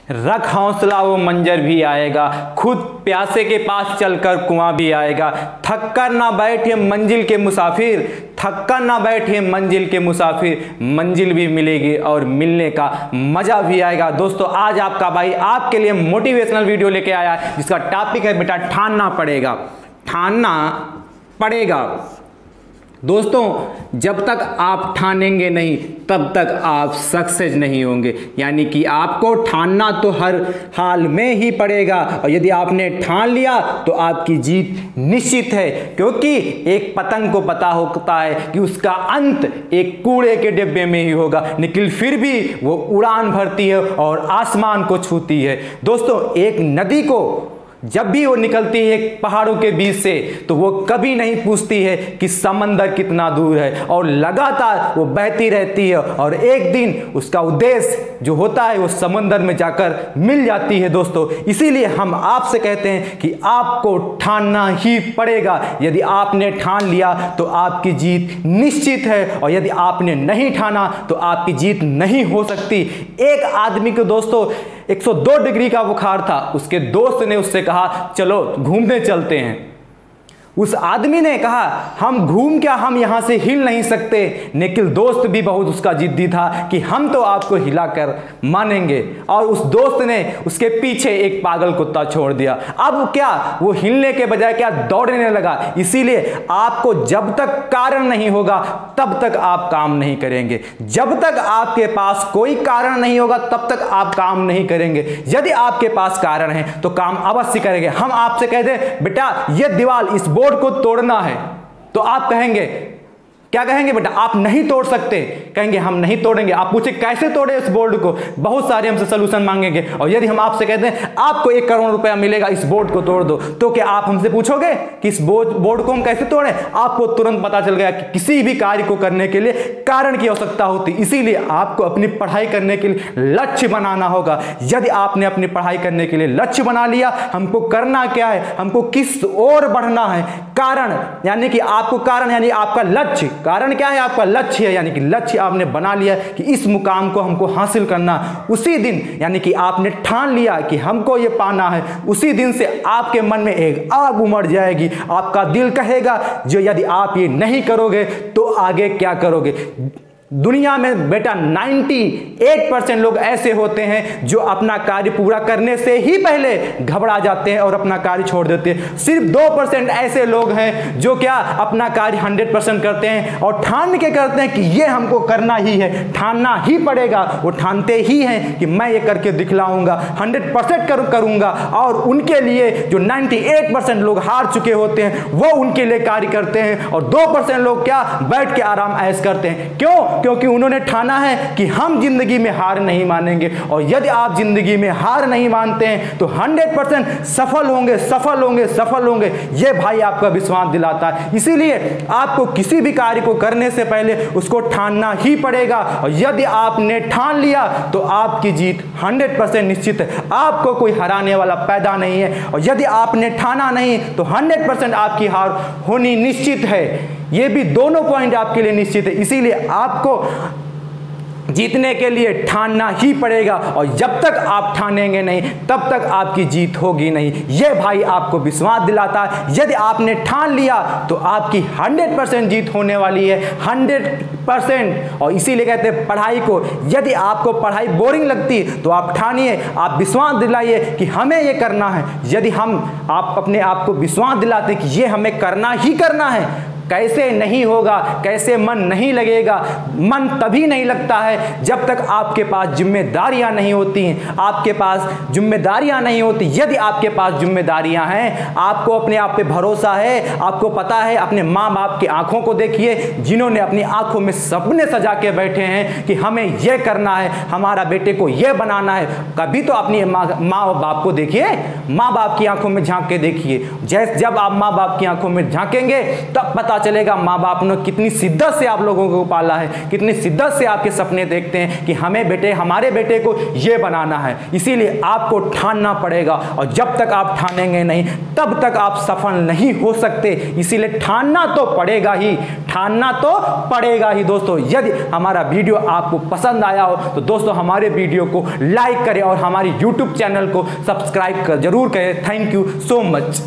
रख हौसला वो मंजर भी आएगा, खुद प्यासे के पास चलकर कुआं भी आएगा। थक कर ना बैठे मंजिल के मुसाफिर, थक कर ना बैठे मंजिल के मुसाफिर, मंजिल भी मिलेगी और मिलने का मजा भी आएगा। दोस्तों आज आपका भाई आपके लिए मोटिवेशनल वीडियो लेके आया है जिसका टॉपिक है बेटा ठानना पड़ेगा, ठानना पड़ेगा। दोस्तों जब तक आप ठानेंगे नहीं तब तक आप सक्सेस नहीं होंगे, यानी कि आपको ठानना तो हर हाल में ही पड़ेगा और यदि आपने ठान लिया तो आपकी जीत निश्चित है। क्योंकि एक पतंग को पता होता है कि उसका अंत एक कूड़े के डिब्बे में ही होगा, लेकिन फिर भी वो उड़ान भरती है और आसमान को छूती है। दोस्तों एक नदी को जब भी वो निकलती है पहाड़ों के बीच से तो वो कभी नहीं पूछती है कि समंदर कितना दूर है, और लगातार वो बहती रहती है और एक दिन उसका उद्देश्य जो होता है वो समंदर में जाकर मिल जाती है। दोस्तों इसीलिए हम आपसे कहते हैं कि आपको ठानना ही पड़ेगा। यदि आपने ठान लिया तो आपकी जीत निश्चित है और यदि आपने नहीं ठाना तो आपकी जीत नहीं हो सकती। एक आदमी को दोस्तों 102 डिग्री का बुखार था, उसके दोस्त ने उससे कहा चलो घूमने चलते हैं। उस आदमी ने कहा हम घूम क्या, हम यहां से हिल नहीं सकते, लेकिन दोस्त भी बहुत उसका जिद्दी था कि हम तो आपको हिलाकर मानेंगे, और उस दोस्त ने उसके पीछे एक पागल कुत्ता छोड़ दिया। अब क्या वो हिलने के बजाय क्या दौड़ने लगा। इसीलिए आपको जब तक कारण नहीं होगा तब तक आप काम नहीं करेंगे, जब तक आपके पास कोई कारण नहीं होगा तब तक आप काम नहीं करेंगे। यदि आपके पास कारण है तो काम अवश्य करेंगे। हम आपसे कहते हैं बेटा ये दीवार इस बोर्ड को तोड़ना है तो आप कहेंगे, क्या कहेंगे बेटा आप नहीं तोड़ सकते, कहेंगे हम नहीं तोड़ेंगे। आप पूछे कैसे तोड़े इस बोर्ड को, बहुत सारे हमसे सलूशन मांगेंगे। और यदि हम आपसे कहते हैं आपको 1 करोड़ रुपया मिलेगा इस बोर्ड को तोड़ दो, तो क्या आप हमसे पूछोगे कि इस बोर्ड को हम कैसे तोड़ें। आपको तुरंत पता चल गया कि किसी भी कार्य को करने के लिए कारण की आवश्यकता होती। इसीलिए आपको अपनी पढ़ाई करने के लिए लक्ष्य बनाना होगा। यदि आपने अपनी पढ़ाई करने के लिए लक्ष्य बना लिया, हमको करना क्या है, हमको किस ओर बढ़ना है, कारण यानी कि आपको कारण यानी आपका लक्ष्य, कारण क्या है आपका लक्ष्य है, यानी कि लक्ष्य आपने बना लिया कि इस मुकाम को हमको हासिल करना। उसी दिन यानी कि आपने ठान लिया कि हमको ये पाना है, उसी दिन से आपके मन में एक आग उमड़ जाएगी। आपका दिल कहेगा जो यदि आप ये नहीं करोगे तो आगे क्या करोगे। दुनिया में बेटा 98% लोग ऐसे होते हैं जो अपना कार्य पूरा करने से ही पहले घबरा जाते हैं और अपना कार्य छोड़ देते हैं। सिर्फ 2% ऐसे लोग हैं जो क्या अपना कार्य 100% करते हैं और ठान के करते हैं कि ये हमको करना ही है, ठानना ही पड़ेगा। वो ठानते ही हैं कि मैं ये करके दिखलाऊंगा, 100% करूंगा। और उनके लिए जो 98% लोग हार चुके होते हैं वो उनके लिए कार्य करते हैं और 2% लोग क्या बैठ के आराम ऐश करते हैं। क्यों? क्योंकि उन्होंने ठाना है कि हम जिंदगी में हार नहीं मानेंगे। और यदि आप जिंदगी में हार नहीं मानते हैं तो 100% सफल होंगे, सफल होंगे, सफल होंगे, ये भाई आपका विश्वास दिलाता है। इसीलिए आपको किसी भी कार्य को करने से पहले उसको ठानना ही पड़ेगा और यदि आपने ठान लिया तो आपकी जीत 100% निश्चित है। आपको कोई हराने वाला पैदा नहीं है और यदि आपने ठाना नहीं तो 100% आपकी हार होनी निश्चित है। ये भी दोनों पॉइंट आपके लिए निश्चित है। इसीलिए आपको जीतने के लिए ठानना ही पड़ेगा और जब तक आप ठानेंगे नहीं तब तक आपकी जीत होगी नहीं। यह भाई आपको विश्वास दिलाता है। यदि आपने ठान लिया तो आपकी 100% जीत होने वाली है, 100%। और इसीलिए कहते हैं पढ़ाई को, यदि आपको पढ़ाई बोरिंग लगती है तो आप ठानिए, आप विश्वास दिलाइए कि हमें ये करना है। यदि आप अपने आप को विश्वास दिलाते कि ये हमें करना ही करना है, कैसे नहीं होगा, कैसे मन नहीं लगेगा। मन तभी नहीं लगता है जब तक आपके पास जिम्मेदारियां नहीं होती हैं। आपके पास जिम्मेदारियां नहीं होती। यदि आपके पास जिम्मेदारियां हैं, आपको अपने आप पे भरोसा है, आपको पता है, अपने माँ बाप की आंखों को देखिए जिन्होंने अपनी आंखों में सपने सजा के बैठे हैं कि हमें यह करना है, हमारा बेटे को यह बनाना है। कभी तो अपनी माँ और बाप को देखिए, माँ बाप की आंखों में झांक के देखिए। जब आप माँ बाप की आंखों में झांकेंगे तब पता चलेगा माँ बाप ने कितनी शिद्दत से आप लोगों को पाला है, कितनी शिद्दत से आपके सपने देखते हैं कि हमें बेटे, हमारे बेटे को ये बनाना है। इसीलिए आपको ठानना पड़ेगा, और जब तक आप ठानेंगे नहीं तब तक आप सफल नहीं हो सकते। इसीलिए ठानना तो पड़ेगा ही, ठानना तो पड़ेगा ही। दोस्तों यदि हमारा वीडियो आपको पसंद आया हो तो दोस्तों हमारे वीडियो को लाइक करें और हमारी YouTube चैनल को सब्सक्राइब जरूर करें। Thank you so much.